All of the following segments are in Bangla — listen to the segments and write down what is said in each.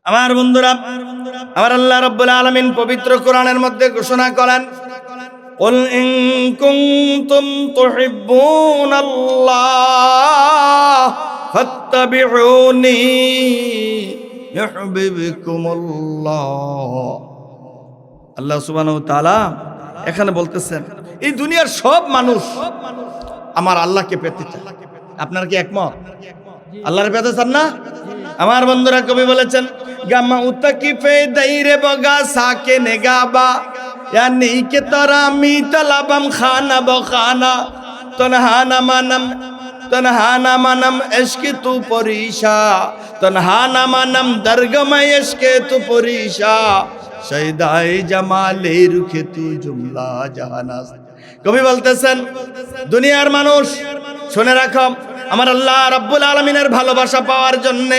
আমার বন্ধুরা, আমার আল্লাহ রাব্বুল আলামিন পবিত্র কোরআনের মধ্যে ঘোষণা করেন, কুল ইন কুনতুম তুহিব্বুনাল্লাহ ফাত্তাবিউনি ইউহিব্বুকুমুল্লাহ। আল্লাহ সুবহানাহু ওয়া তাআলা এখানে বলতেছেন, এই দুনিয়ার সব মানুষ আমার আল্লাহকে পেতে চায়। আপনারা কি একমত? আল্লাহর পেতে চান না? আমার বন্ধুরা, কবি বলেছেন, গামা উতাকিফে দাইরে বগা সাকে নেগাবা ইয়ানি কে তারামি তালাবাম খানা বখানা তনহানা মানম ইশকে তু পরিশা তনহানা মানম দরগমে ইশকে তু পরিশা শহীদায়ে জামালে রুখে তু জুমলা জাহানাস। কবি বলতেছেন, দুনিয়ার মানুষ শুনে রাখো, আমার আল্লাহ রাব্বুল আলামিনের ভালোবাসা পাওয়ার জন্য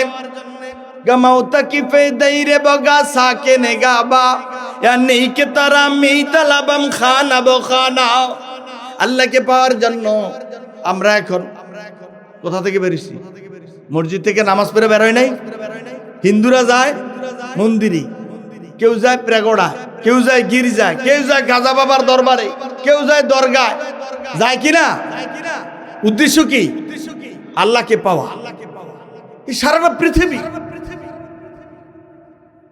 গামাউতাকিফে দাইরে বগা সাকে নেগাবা ইয়ানি কে তারামি তালাবাম খানা বখানা। আল্লাহকে পাওয়ার জন্য আমরা এখন কোথা থেকে বেরিয়েছি? মসজিদ থেকে নামাজ পড়ে বেরোয় নাই? হিন্দুরা যায় মন্দিরে, কেউ যায় প্রেগোড়া, কেউ যায় গির্জায়, কেউ যায় গাজা বাবার দরবারে, কেউ যায় দরগায়, যায় কিনা? উদ্দেশ্য কি? আল্লাহকে পাওয়া। এই সারা পৃথিবী।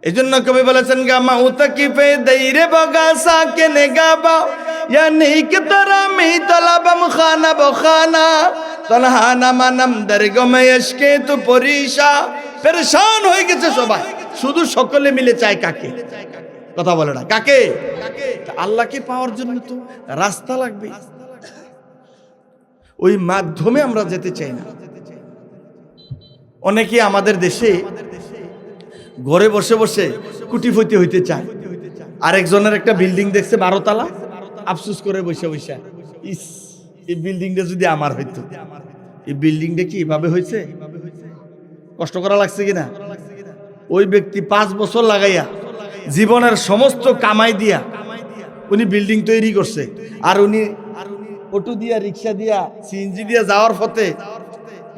এই জন্য কবি বলেছেন, গামা উতাকিফে দাইরে বগা সাকে নেগাবা ইয়ানি কে তারামি তালাবাম খানা বখানা তনহানা মানম দরগমে ইশকে তু পরিশা। পেরেশান হয়ে গেছে সবাই, শুধু সকলে মিলে চায় কাকে? কথা বলে না, কাকে? আল্লাহকে পাওয়ার জন্য তো রাস্তা লাগবে, ওই মাধ্যমে আমরা যেতে চাই না। অনেকে আমাদের দেশে ঘরে বসে বসে কুটিপতি হইতে চায়, আরেকজনের একটা বিল্ডিং দেখছে 12 তলা, আফসোস করে বসে বসে, ইস, এই বিল্ডিংটা যদি আমার হইতো। এই বিল্ডিংটা কি এভাবে হয়েছে? কষ্ট করা লাগছে কিনা? ওই ব্যক্তি 5 বছর লাগাইয়া জীবনের সমস্ত কামাই দিয়া উনি বিল্ডিং তৈরি করছে, আর উনি অটো দিয়া, রিক্সা দিয়া, সিএনজি দিয়া যাওয়ার পথে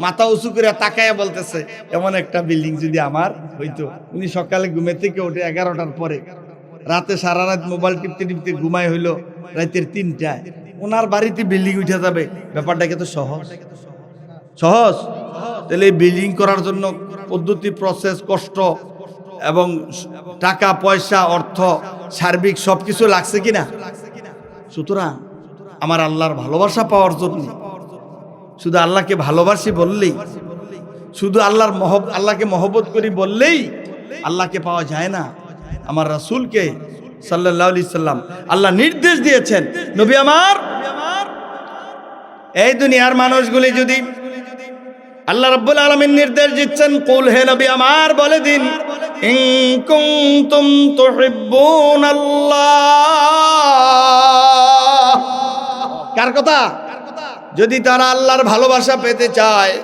মাথা উঁচু করে তাকায়া বলতেছে, এমন একটা বিল্ডিং যদি আমার হইতো। উনি সকালে ঘুমে থেকে ওঠে 11টার পরে, রাতে সারা রাত মোবাইল টিপতে টিপতে ঘুমাই হইলো রাতের 3টায়, ওনার বাড়িতে বিল্ডিং উঠে যাবে। ব্যাপারটাকে তো সহজ সহজ। তাহলে এই বিল্ডিং করার জন্য পদ্ধতি, প্রসেস, কষ্ট এবং টাকা পয়সা, অর্থ, সার্বিক সবকিছু লাগছে কিনা? সুতরাং আমার আল্লাহর ভালোবাসা পাওয়ার জন্য শুধু আল্লাহকে ভালোবাসি বললেই, শুধু আল্লাহকে মহব্বত করি বললেই আল্লাহকে পাওয়া যায় না। আমার রাসূলকে সাল্লাল্লাহু আলাইহি সাল্লাম আল্লাহ নির্দেশ দিয়েছেন, নবী আমার, এই দুনিয়ার মানুষগুলি যদি আল্লাহ রাব্বুল আলামিন নির্দেশ দিচ্ছেন, কুল, হে নবী আমার বলে দিন, ইন কুনতুম তুহিব্বুনাল্লাহ। কার কথা? যদি তারা আল্লাহর ভালোবাসা পেতে চায়,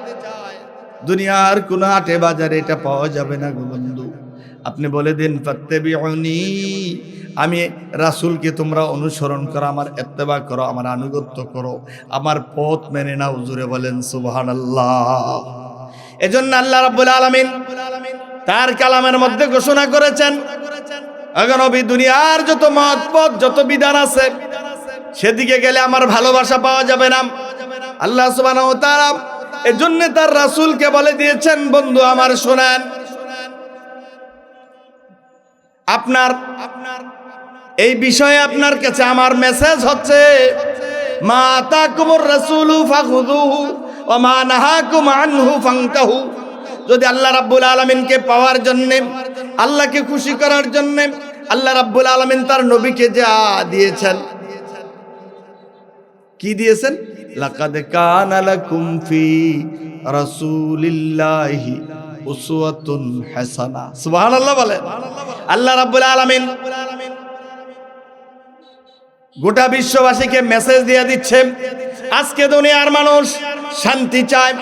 দুনিয়ার কোন হাটে বাজারে এটা পাওয়া যাবে না গো বন্ধু। আপনি বলে দিন, ফাত্তাবিউনি, আমি রাসূলকে তোমরা অনুসরণ করো, আমার ইত্তেবা করো, আমার আনুগত্য করো, আমার পথ মেনে নাও। জোরে বলেন সুবহানাল্লাহ। এজন্য আল্লাহ রাব্বুল আলামিন তার কালামের মধ্যে ঘোষণা করেছেন, আগে নবী, দুনিয়ার যত মত পথ, যত বিধান আছে, সেদিকে গেলে আমার ভালোবাসা পাওয়া যাবে না। আল্লাহ সুবহানাহু ওয়া তাআলা এজন্য তার রাসূলকে বলে দিয়েছেন, বন্ধু আমার শোনেন, আপনার এই বিষয়ে আপনার কাছে আমার মেসেজ হচ্ছে, মা আতাকুমুর রাসূলু ফাখুযুহু ওয়া মা নাহাকুম আনহু ফান্তাহু। যদি আল্লাহ রাব্বুল আলামিনকে পাওয়ার জন্য, আল্লাহকে খুশি করার জন্য আল্লাহ রাব্বুল আলামিন তার নবীকে যা দিয়েছেন, কি দিয়েছেন? লাকাদ কানা লাকুম ফি রাসূলিল্লাহি উসওয়াতুন হাসানা। সুবহানাল্লাহ বলেন। আল্লাহ রাব্বুল আলামিন গোটা বিশ্ববাসীকে মেসেজ দিয়ে দিচ্ছে, আজকে দুনিয়ার মানুষ শান্তি চায়,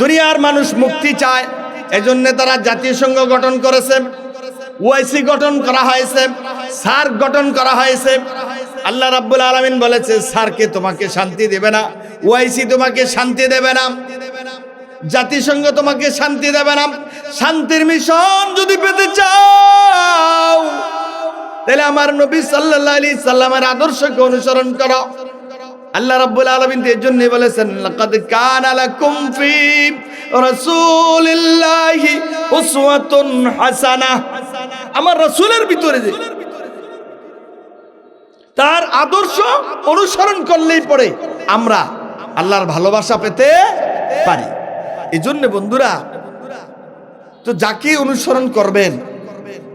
দুনিয়ার মানুষ মুক্তি চায়। এজন্য তারা জাতিসংঘ গঠন করেছে, ওআইসি গঠন করা হয়েছে, সার্ক গঠন করা হয়েছে। আল্লাহ রাব্বুল আলামিন বলেছে, সার্কে তোমাকে শান্তি দেবে না, ওআইসি তোমাকে শান্তি দেবে না, জাতিসংঘ তোমাকে শান্তি দেবে না। শান্তির মিশন যদি পেতে চাও, তাহলে আমার নবী সাল্লাল্লাহু আলাইহি সাল্লামের আদর্শকে অনুসরণ করো। আল্লাহ রাব্বুল আলামিন এর জন্য বলেছেন, লাকাদ কানা লাকুম ফি রাসূলিল্লাহি উসওয়াতুন হাসানাহ। আমার রাসূলের ভিতরে যে তার আদর্শ অনুসরণ করলেই পরে আমরা আল্লাহর ভালোবাসা পেতে পারি। এজন্য বন্ধুরা, তো যাকে অনুসরণ করবেন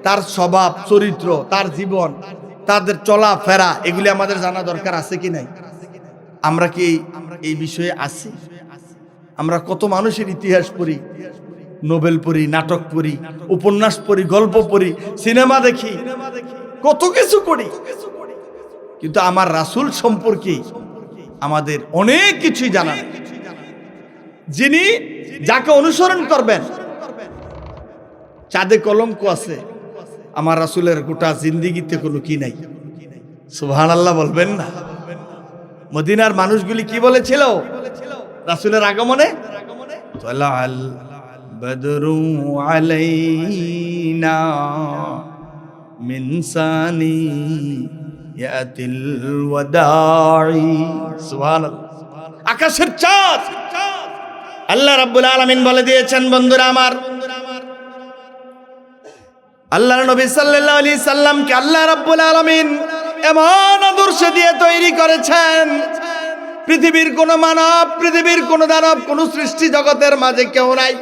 তার স্বভাব চরিত্র, তার জীবন, তাদের চলাফেরা, এগুলি আমাদের জানা দরকার আছে কি নাই? আমরা কি এই বিষয়ে আছি? আমরা কত মানুষের ইতিহাস পড়ি, নোবেল পড়ি, নাটক পড়ি, উপন্যাস পড়ি, গল্প পড়ি, সিনেমা দেখি, কত কিছু করি, কিন্তু আমার রাসূল সম্পর্কে আমাদের অনেক কিছুই জানা নেই। যিনি যাকে অনুসরণ করবেন, চাঁদে কলঙ্ক আছে, আমার রাসূলের গোটা জিন্দেগিতে কোনো কি নাই। সুবহানাল্লাহ বলবেন না? মদিনার মানুষগুলি কি বলেছিল রাসূলের আগমনে? তালাল বদরু আলাইনা মিন সানিয়াতিল ওয়াদাই। সুবহানাল্লাহ। আকাশের চাঁদ আল্লাহ রাব্বুল আলামিন বলে দিয়েছেন, বন্ধুরা আমার, আল্লাহর নবী সাল্লাল্লাহু আলাইহি সাল্লামকে আল্লাহ রাব্বুল আলামিন এমন আদর্শ দিয়ে তৈরি করেছেন, পৃথিবীর কোন মানব, পৃথিবীর কোন দানব, কোন সৃষ্টি জগতের মাঝে কেউ নাই।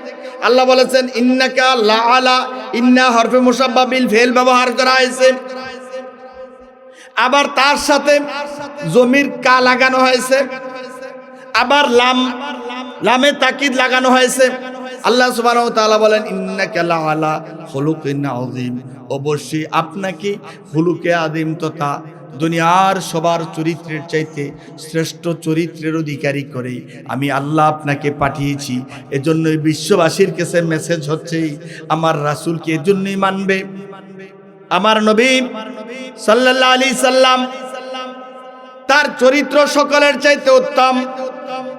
আল্লাহ বলেছেন ইন্নাকা লাআলা, ইন্না হরফে মুসাব্বা বিল ফেল ব্যবহার করা হয়েছে, আবার তার সাথে জমির কা লাগানো হয়েছে, আবার লামে তাকিদ লাগানো হয়েছে। আল্লাহ সুবহানাহু ওয়া তাআলা বলেন ইন্নাকা লাআলা খুলুকিন আযীম, অবশ্যই আপনাকে খুলুকে আযীম তথা দুনিয়ার সবার চরিত্রের চাইতে শ্রেষ্ঠ চরিত্রের অধিকারী করে আমি আল্লাহ আপনাকে পাঠিয়েছি। এজন্যই বিশ্ববাসীর কাছে মেসেজ হচ্ছে আমার রাসূলকে এজন্যই মানবে। আমার নবী সাল্লাল্লাহু আলাইহি সাল্লাম তার চরিত্র সকলের চাইতে উত্তম,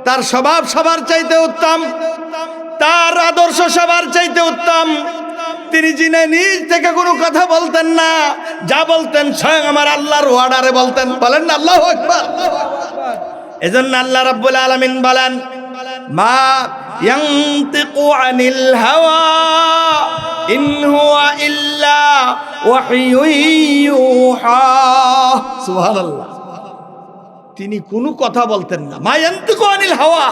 তার স্বভাব সবার চাইতে উত্তম, তার আদর্শ সবার চাইতে উত্তম। তিনি যিনি নিজ থেকে কোনো কথা বলতেন না, যা বলতেন স্বয়ং আমার আল্লাহর অর্ডারে বলতেন। বলেন না আল্লাহু আকবার। এজন্য আল্লাহ রাব্বুল আলামিন বলেন মা ইয়ানতিকু আনিল হাওয়া ইন হুয়া ইল্লা ওয়াহয়ুন ইউহা। সুবহানাল্লাহ। তিনি কোনো কথা বলতেন না, মা ইয়ানতিকু আনিল হাওয়া,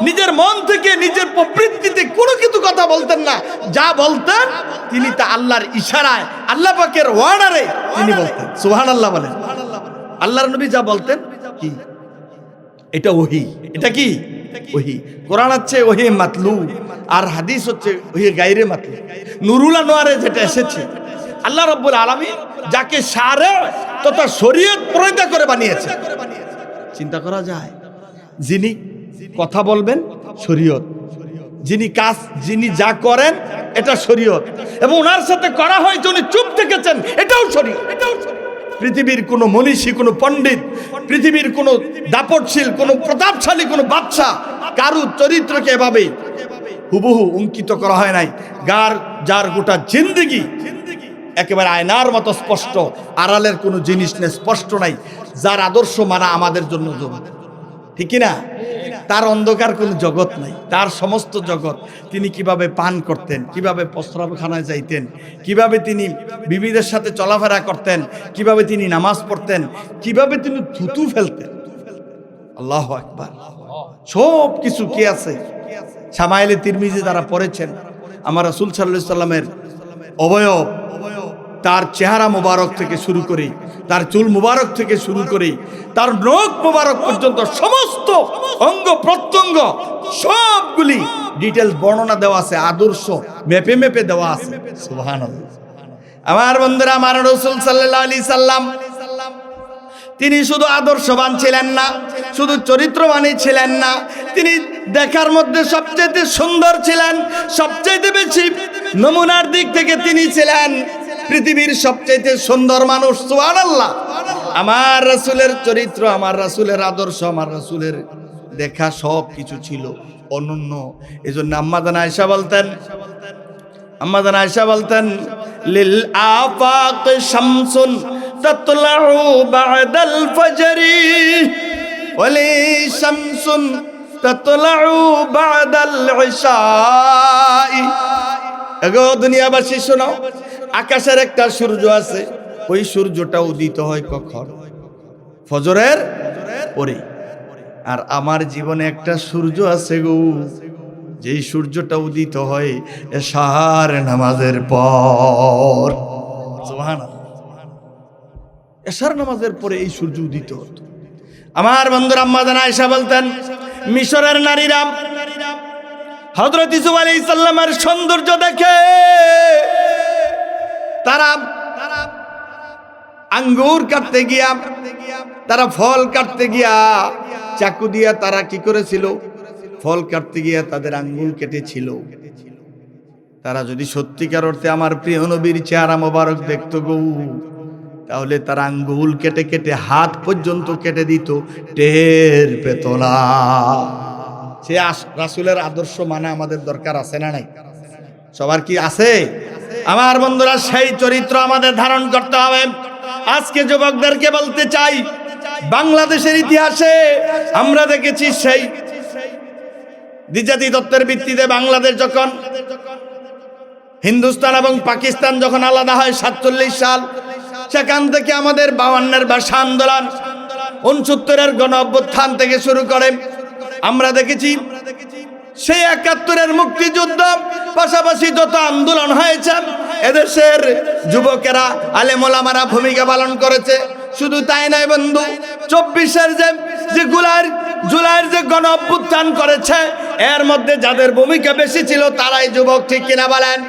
নিজের মন থেকে নিজের প্রবৃত্তিতে কোনো কিছু কথা বলতেন না, যা বলতেন তিনি তা আল্লাহর ইশারায়, আল্লাহ পাকের অর্ডারে তিনি বলতেন। সুবহানাল্লাহ বলেন। আল্লাহর নবী যা বলতেন কি এটা ওহী। এটা কি ওহী? কোরআন হচ্ছে ওহী মাতলু, আর হাদিস হচ্ছে ওহী গায়রে মাতলু। নুরুল আনোয়ারে যেটা এসেছে, আল্লাহ রাব্বুল আলামিন যাকে শারে তথা শরীয়ত পয়দা করে বানিয়েছে। চিন্তা করা যায়, যিনি কথা বলবেন শরীয়ত, যিনি যা করেন এটা শরীয়ত, এবং ওনার সাথে করা হয় যিনি চুপ থেকেছেন এটাও শরীয়ত। পৃথিবীর কোনো মনীষী, কোনো পণ্ডিত, পৃথিবীর কোনো দাপটশীল, কোনো প্রতাপশালী, কোনো বাদশা কারু চরিত্রকে এভাবে হুবহু অঙ্কিত করা হয় নাই। যার গোটা জিন্দেগি একেবারে আয়নার মতো স্পষ্ট, আড়ালের কোনো জিনিস নেই, স্পষ্ট নাই, যার আদর্শ মানা আমাদের জন্য জগৎ, ঠিক না? তার অন্ধকার কোনো জগৎ নাই। তার সমস্ত জগৎ, তিনি কিভাবে পান করতেন, কিভাবে প্রস্রাবখানায় যাইতেন, কিভাবে তিনি বিবিদের সাথে চলাফেরা করতেন, কিভাবে তিনি নামাজ পড়তেন, কিভাবে তিনি থুতু ফেলতেন। আল্লাহু আকবার। সব কিছু কি আছে শামাইলে তিরমিজি যারা পড়েছেন, আমার রাসূল সাল্লাল্লাহু আলাইহি সাল্লামের অবয়ব, তার চেহারা মুবারক থেকে শুরু করে, তার চুল মুবারক থেকে শুরু করে, তার নখ মুবারক পর্যন্ত সমস্ত অঙ্গ প্রত্যঙ্গ সবগুলি ডিটেইলস বর্ণনা দেওয়া আছে, আদর্শ মেপে মেপে দেওয়া আছে। সুবহানাল্লাহ। আমার বন্ধুরা, আমার রাসূল সাল্লাল্লাহু আলাইহি সাল্লাম তিনি শুধু আদর্শবান ছিলেন না, শুধু চরিত্রবানই ছিলেন না, তিনি দেখার মধ্যে সবচেয়ে সুন্দর ছিলেন। সবচেয়ে বেশি নমুনার দিক থেকে তিনি ছিলেন পৃথিবীর সবচেয়ে সুন্দর মানুষ। সুবহানাল্লাহ। আমার রাসূলের চরিত্র, আমার রাসূলের আদর্শ, আমার রাসূলের দেখা সব কিছু ছিল অনন্য। এজন্য আম্মা জান আয়েশা বলতেন লিল আফাক শামসুন তাতলাউ বা'দাল ফাজরি ওয়ালি শামসুন তাতলাউ বা'দাল ইশাই। এগো দুনিয়াবাসী শোনো, আকাশের একটা সূর্য আছে, ওই সূর্যটা উদিত হয় কখন? ফজরের পরে। আর আমার জীবনে একটা সূর্য আছে গো, যেই সূর্যটা উদিত হয় এশার নামাজের পর। সুবহানাল্লাহ, এশার নামাজের পরে এই সূর্য উদিত হতো। আমার বন্ধুরা, আম্মা জান আয়েশা বলতেন, মিশরের নারীরা হযরত ইউসুফ আলাইহিস সালামের সৌন্দর্য দেখে তারা আঙ্গুর কাটতে গিয়া, তারা ফল কাটতে গিয়া চাকু দিয়া তারা কি করেছিল? ফল কাটতে গিয়া তাদের আঙ্গুল কেটেছিল। তারা যদি সত্যিকার অর্থে আমার প্রিয় নবীর চেহারা মোবারক দেখতো গো, তাহলে তারা আঙ্গুল কেটে কেটে হাত পর্যন্ত কেটে দিত, টের পেত না। সে রাসূলের আদর্শ মানে আমাদের দরকার আছে না নাই? সবার কি আছে? আমার বন্ধুরা, সেই চরিত্র আমাদের ধারণ করতে হবে। আজকে যুবকদেরকে বলতে চাই, বাংলাদেশের ইতিহাসে আমরা দেখেছি সেই দ্বিজাতি তত্ত্বের ভিত্তিতে বাংলাদেশ যখন, হিন্দুস্তান এবং পাকিস্তান যখন আলাদা হয় 47 সাল, সেখান থেকে আমাদের 52-এর ভাষা আন্দোলন, 69-এর গণ অভ্যুত্থান থেকে শুরু করে আমরা দেখেছি সেই 71-এর মুক্তিযুদ্ধ, পাশাপাশি যত আন্দোলন হয়েছে এদেশের যুবকেরা, আলেম ওলামারা ভূমিকা পালন করেছে। শুধু তাই নয় বন্ধু, 24-এর যে জুলাইয়ের যে গণ অভ্যুত্থান করেছে, এর মধ্যে যাদের ভূমিকা বেশি ছিল তারাই যুবক, ঠিক কিনা বলেন?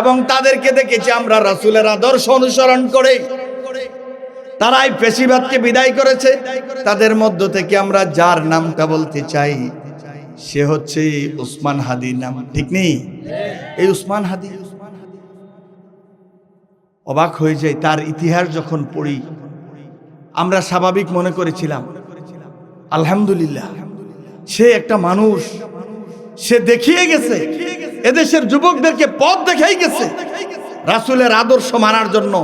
এবং তাদেরকে দেখেছি আমরা রাসূলের আদর্শ অনুসরণ করে তারাই পেশিবাদকে বিদায় করেছে। তাদের মধ্য থেকে আমরা যার নামটা বলতে চাই সে হচ্ছে উসমান হাদি নাম, ঠিক নেই? এই উসমান হাদি, অবাক হয়ে যায় তার ইতিহাস যখন পড়ি। আমরা স্বাভাবিক মনে করেছিলাম, আলহামদুলিল্লাহ সে একটা মানুষ, সে দেখিয়ে গেছে, এদেশের যুবকদেরকে পথ দেখাই গেছে রাসূলের আদর্শ মানার জন্য।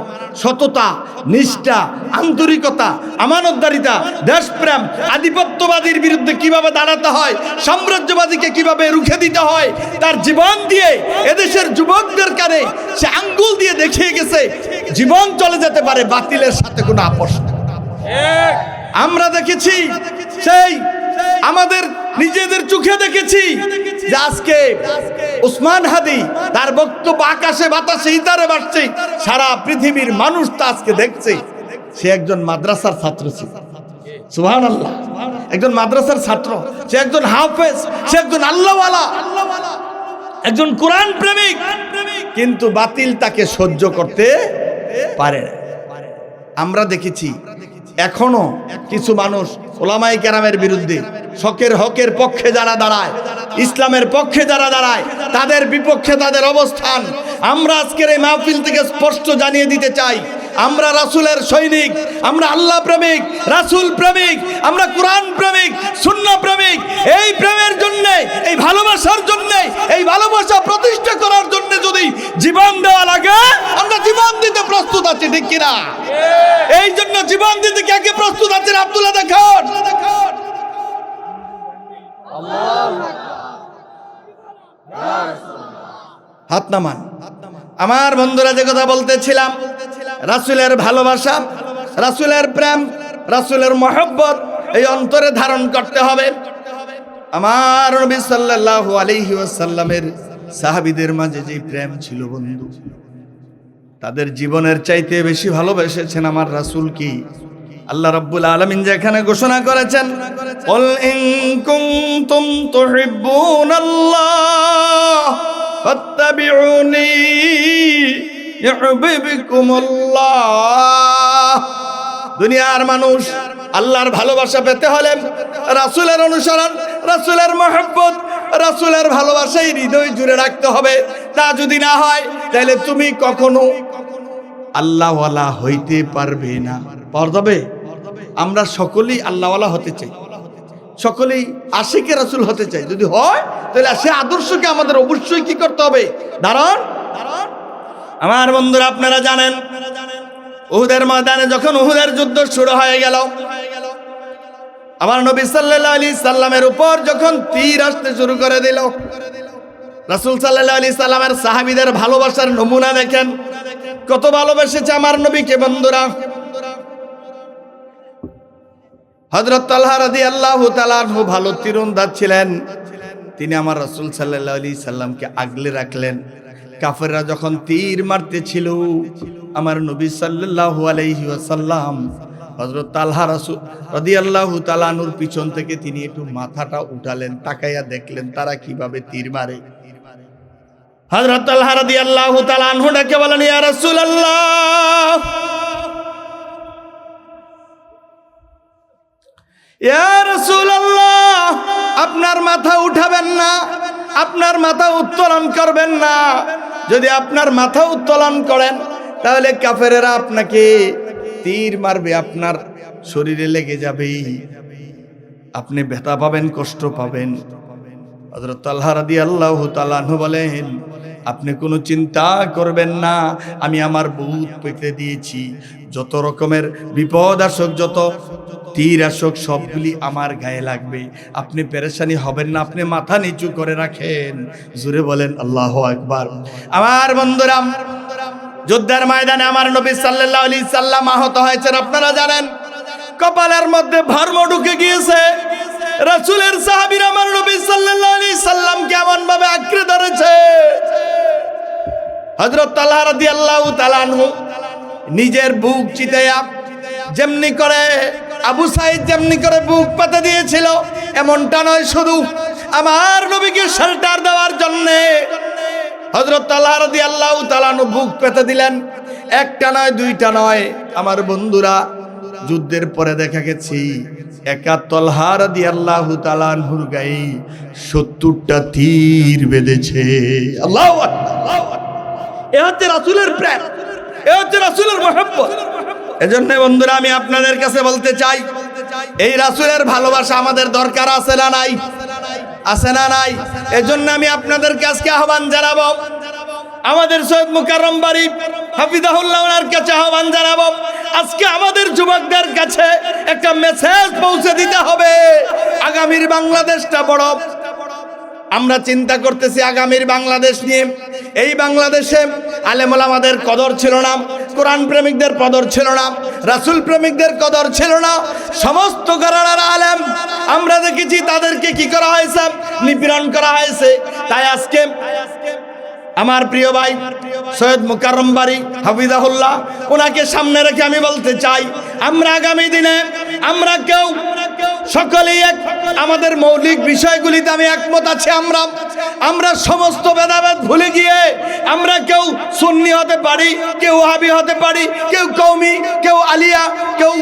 সততা, নিষ্ঠা, আন্তরিকতা, আমানতদারিতা, দেশপ্রেম, আধিপত্যবাদীর বিরুদ্ধে কিভাবে দাঁড়াতে হয়, সাম্রাজ্যবাদীকে কিভাবে রুখে দিতে হয়, তার জীবন দিয়ে এদেশের যুবকদের কানে সে আঙ্গুল দিয়ে দেখিয়ে গেছে জীবন চলে যেতে পারে, বাতিলের সাথে কোনো আপোষ নেই। আমরা দেখেছি, সেই আমাদের নিজেদের চোখে দেখেছি যে আজকে উসমান হাদি তার বক্তব্য আকাশে বাতাসে ইতারে বাড়ছে, সারা পৃথিবীর মানুষ তা আজকে দেখছে। সে একজন মাদ্রাসার ছাত্র ছিল, সুবহানাল্লাহ, একজন মাদ্রাসার ছাত্র, সে একজন হাফেজ, সে একজন আল্লাহওয়ালা, একজন কোরআন প্রেমিক, কিন্তু বাতিল তাকে সহ্য করতে পারে না। আমরা দেখেছি এখনো কিছু মানুষ ওলামায়ে কেরামের বিরুদ্ধে, হকের পক্ষে যারা দাঁড়ায়, ইসলামের পক্ষে যারা দাঁড়ায়, তাদের বিপক্ষে তাদের অবস্থান আমরা আজকের এই মাহফিল থেকে স্পষ্ট জানিয়ে দিতে চাই। আমরা রাসূলের সৈনিক, আমরা আল্লাহ প্রেমিক, রাসূল প্রেমিক, আমরা কোরআন প্রেমিক, সুন্নাহ প্রেমিক। এই প্রেমের জন্য, এই ভালোবাসার জন্য, এই ভালোবাসা প্রতিষ্ঠা করার জন্য যদি জীবন দেওয়া লাগে, আমরা জীবন দিতে প্রস্তুত আছি, ঠিক কিনা? এই জন্য জীবন দিতে কে কে প্রস্তুত আছেন? আব্দুল্লাহ দেখান। হাত নামান। আমার বন্ধুরা, যে কথা বলতেছিলাম, রাসূলের ভালোবাসা, রাসূলের প্রেম, রাসূলের মহব্বত এই অন্তরে ধারণ করতে হবে। আমার নবী সাল্লাল্লাহু আলাইহি ওয়াসাল্লামের সাহাবীদের মাঝে যে প্রেম ছিল বন্ধু, তাদের জীবনের চাইতে বেশি ভালোবেসেছেন আমার রাসূল। কি আল্লাহ রাব্বুল আলামিন যেখানে ঘোষণা করেছেন, কুল ইন কুনতুম তুহিব্বুনাল্লাহ ফাত্তাবিউনি ইউহিব্বুকুমুল্লাহ। দুনিয়ার মানুষ আল্লাহর ভালোবাসা পেতে হলে রাসূলের অনুসরণ, রাসূলের মহব্বত, রাসূলের ভালোবাসাই হৃদয় জুড়ে রাখতে হবে। তা যদি না হয় তাহলে তুমি কখনো আল্লাহওয়ালা হইতে পারবে না। পারবে? আমরা সকলেই আল্লাহওয়ালা হতে চাই, সকলেই আশিকে রাসূল হতে চাই। যদি হয় তাহলে সে আদর্শকে আমাদের অবশ্যই কি করতে হবে? ধারণ। আমার বন্ধুরা, আপনারা জানেন উহুদের ময়দানে যখন উহুদের যুদ্ধ শুরু হয়ে গেল, আমার নবী সাল্লাল্লাহু আলাইহি সাল্লামের উপর যখন তীর আসতে শুরু করে দিল, রাসূল সাল্লাল্লাহু আলাইহি সাল্লামের সাহাবীদের ভালোবাসার নমুনা দেখেন, কত ভালোবেসেছে আমার নবীকে বন্ধুরা। হযরত তালহা রাদিয়াল্লাহু তাআলা আনহু ভালো তীরন্দাজ ছিলেন, তিনি আমার রাসূল সাল্লাল্লাহু আলাইহি সাল্লামকে আগলে রাখলেন। কাফেররা যখন তীর মারতেছিল, আমার নবী সাল্লাল্লাহু আলাইহি ওয়াসাল্লাম হযরত তালহা রাদিয়াল্লাহু তাআলা আনহুর পিছন থেকে তিনি একটু মাথাটা উঠালেন, তাকাইয়া দেখলেন তারা কিভাবে তীর মারে। হযরত তালহা রাদিয়াল্লাহু তাআলা আনহু ডেকে বলেন, ইয়া রাসূলুল্লাহ, ইয়া রাসূলুল্লাহ, আপনার মাথা উঠাবেন না, আপনার মাথা উত্তোলন করবেন না। যদি আপনার মাথা উত্তোলন করেন তাহলে কাফেরেরা আপনাকে তীর মারবে, আপনার শরীরে লেগে যাবে, আপনি ব্যথা পাবেন, কষ্ট পাবেন। হযরত তালহা রাদিয়াল্লাহু তাআলা আনহু বলেন, আপনি কোনো চিন্তা করবেন না, আমি আমার বুট পেতে দিয়েছি, যত রকমের বিপদ আসুক, যত তীর আসুক, সবগুলি আমার গায়ে লাগবে, আপনি পেরেশানি হবেন না, আপনি মাথা নিচু করে রাখেন। জোরে বলেন আল্লাহু আকবার। আমার বন্ধুরা, যুদ্ধের ময়দানে আমার নবী সাল্লাল্লাহু আলাইহি সাল্লাম আহত হয়েছেন, আপনারা জানেন, কপালের মধ্যে ভার্ম ঢুকে গিয়েছে। রাসূলের সাহাবীরা আমার নবী সাল্লাল্লাহু আলাইহি সাল্লামকে এমন ভাবে আঁকড়ে ধরেছে, হযরত তালহা রাদিয়াল্লাহু তাআলা আনহু নিজের বুক চিতায়া যেমনি করে আবু সাঈদ যেমনি করে বুক পাতে দিয়েছিল, এমনটা নয়, শুধু আমার নবীকে শেল্টার দেওয়ার জন্য হযরত তালহা রাদিয়াল্লাহু তাআলা আনহু বুক পেতে দিলেন। একটা নয়, দুইটা নয়, আমার বন্ধুরা, যুদ্ধের পরে দেখা গেছে একা তালহা রাদিয়াল্লাহু তাআলা আনহুর গায়ে ৭০টা তীর বেঁধেছে। আল্লাহু আকবার। এ হচ্ছে রাসূলের প্রেম, এ হচ্ছে রাসূলের মহব্বত। এজন্য বন্ধুরা, আমি আপনাদের কাছে বলতে চাই, এই রাসূলের ভালোবাসা আমাদের দরকার আছে না নাই? আছে না নাই? এজন্য আমি আপনাদের কাছে আহ্বান জানাবো, আমাদের সৈয়দ মুকাররম বাড়ি হাফিজাহুল্লাহ ওনার কাছে আহ্বান জানাবো, আজকে আমাদের যুবকদের কাছে একটা মেসেজ পৌঁছে দিতে হবে। আগামীর বাংলাদেশটা বড়, আমরা চিন্তা করতেছি আগামীর বাংলাদেশ নিয়ে। এই বাংলাদেশে আলেম ওলামাদের কদর ছিল না, কোরআন প্রেমিকদের কদর ছিল না, রাসূল প্রেমিকদের কদর ছিল না। সমস্ত ঘরানার আলেম আমরা দেখেছি তাদেরকে কি করা হয়েছে, নিপীড়ন করা হয়েছে। তাই আজকে আমার প্রিয় ভাই সৈয়দ মুকাররম বাড়ি হাফিজাহুল্লাহ, ওনাকে সামনে রেখে আমি বলতে চাই, আমরা আগামী দিনে আমরা কেউ সকলেই এক, আমাদের মৌলিক বিষয়গুলিতে আমি একমত আছি। আমরা সমস্ত ভেদাভেদ ভুলে গিয়ে আমরা কেউ সুন্নি হতে পারি, কেউ ওয়াহাবি হতে পারি, কেউ কওমি, কেউ আলিয়া, কেউ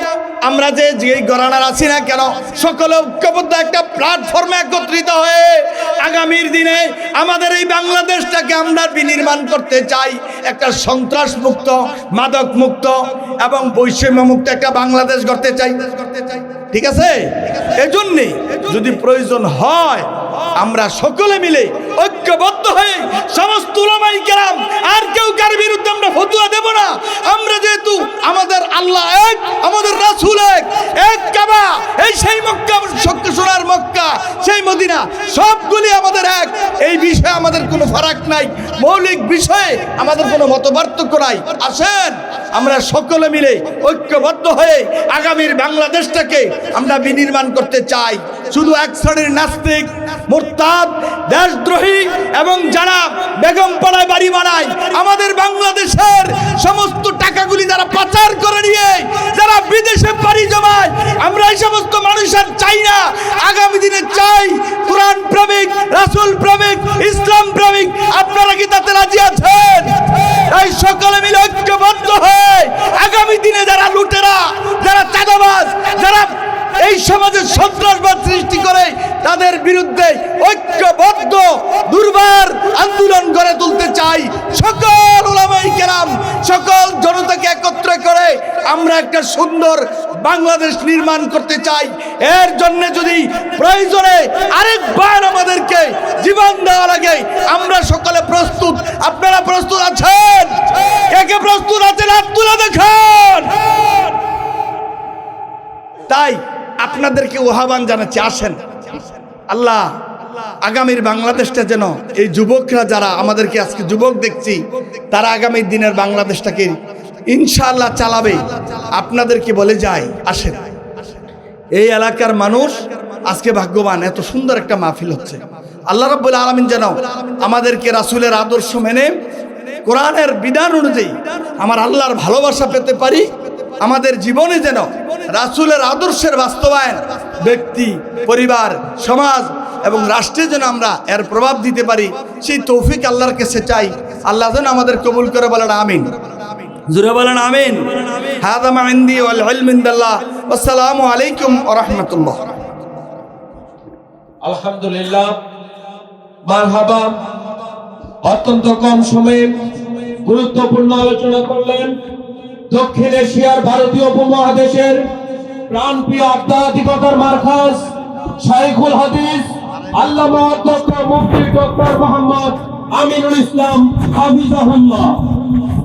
আমরা যে ঘরানার আছি না কেন, সকলে ঐক্যবদ্ধ একটা প্ল্যাটফর্মে একত্রিত হয়ে আগামীর দিনে আমাদের এই বাংলাদেশটাকে আমরা বিনির্মাণ করতে চাই। একটা সন্ত্রাস মুক্ত, মাদক মুক্ত এবং বৈষম্য মুক্ত একটা বাংলাদেশ গড়তে চাই। ঠিক আছে? এজন্যে যদি প্রয়োজন হয় আমরা সকলে মিলে ঐক্যবদ্ধ হয়ে সমস্ত উলামায়ে কেরাম, আর কেউ কার বিরুদ্ধে আমরা ফতোয়া দেব না। আমরা যেহেতু আমাদের আল্লাহ এক, আমাদের রাসূল এক, এক কাবা, এই সেই মক্কা, সোনার মক্কা, সেই মদিনা, সবগুলি আমাদের এক। এই বিষয়ে আমাদের কোনো ফারাক নাই, মৌলিক বিষয়ে আমাদের কোনো মতপার্থক্য নাই। আসেন আমরা সকলে মিলে ঐক্যবদ্ধ হয়ে আগামীর বাংলাদেশটাকে আমরা বিনির্মাণ করতে চাই। শুধু এক শ্রেণীর নাস্তিক, মুরতাদ, দেশদ্রোহী এবং যারা বেগমপাড়ায় বাড়ি বানায়, আমাদের বাংলাদেশের সমস্ত টাকাগুলি যারা পাচার করে নিয়ে যারা বিদেশে বাড়ি জমায়, আমরা এই সমস্ত মানুষের চাই না। আগামী দিনে চাই কোরআন প্রেমিক, রাসূল প্রেমিক, ইসলাম প্রেমিক। আপনারা কি তাতে রাজি আছেন? এই সকলে মিলে ঐক্যবদ্ধ হয়ে আগামী দিনে যারা লুটেরা, যারা চাঁদাবাজ, যারা এই সমাজে সন্ত্রাসবাদ সৃষ্টি করে, তাদের বিরুদ্ধে ঐক্যবদ্ধ দুর্বার আন্দোলন গড়ে তুলতে চাই। সকল উলামায়ে কেরাম, সকল জনতাকে একত্র করে আমরা একটা সুন্দর বাংলাদেশ নির্মাণ করতে চাই। এর জন্য যদি প্রয়োজনে আরেকবার আমাদেরকে জীবন দেওয়া লাগে, আমরা সকলে প্রস্তুত। আপনারা প্রস্তুত আছেন? কে কে প্রস্তুত আছেন? হাত তুলে দেখান। তাই আপনাদেরকে আহ্বান জানাচ্ছি, আসেন। আল্লাহ আগামীর বাংলাদেশটা যেন এই যুবকরা যারা আমাদেরকে আজকে যুবক দেখছি, তারা আগামী দিনের বাংলাদেশটাকে ইনশাআল্লাহ চালাবে। আপনাদেরকে বলে যাই, আসেন। এই এলাকার মানুষ আজকে ভাগ্যবান, এত সুন্দর একটা মাহফিল হচ্ছে। আল্লাহ রাব্বুল আলামিন যেন আমাদেরকে রাসূলের আদর্শ মেনে কোরআনের বিধান অনুযায়ী আমার আল্লাহর ভালোবাসা পেতে পারি। আমাদের জীবনে যেন রাসূলের আদর্শের বাস্তবায়ন ব্যক্তি, পরিবার, সমাজ এবং রাষ্ট্রে যেন আমরা এর প্রভাব দিতে পারি, সেই তৌফিক আল্লাহর কাছে চাই। আল্লাহ যেন আমাদের কবুল করে, বলেন আমিন। জোরে বলেন আমিন। হাযা মা ইনদি ওয়াল ইলমু ইনদাল্লাহ। আসসালামু আলাইকুম ওয়া রাহমাতুল্লাহ। আলহামদুলিল্লাহ, মারহাবা। অত্যন্ত কম সময়ে গুরুত্বপূর্ণ আলোচনা করলেন দক্ষিণ এশিয়ার ভারতীয় উপমহাদেশের প্রাণপ্রিয় আধ্যাত্মিকতার মার্কাজ শাইখুল হাদিস আল্লামা ডক্টর মুফতি ডক্টর মোহাম্মদ আমিনুল ইসলাম হাফিজাহুল্লাহ।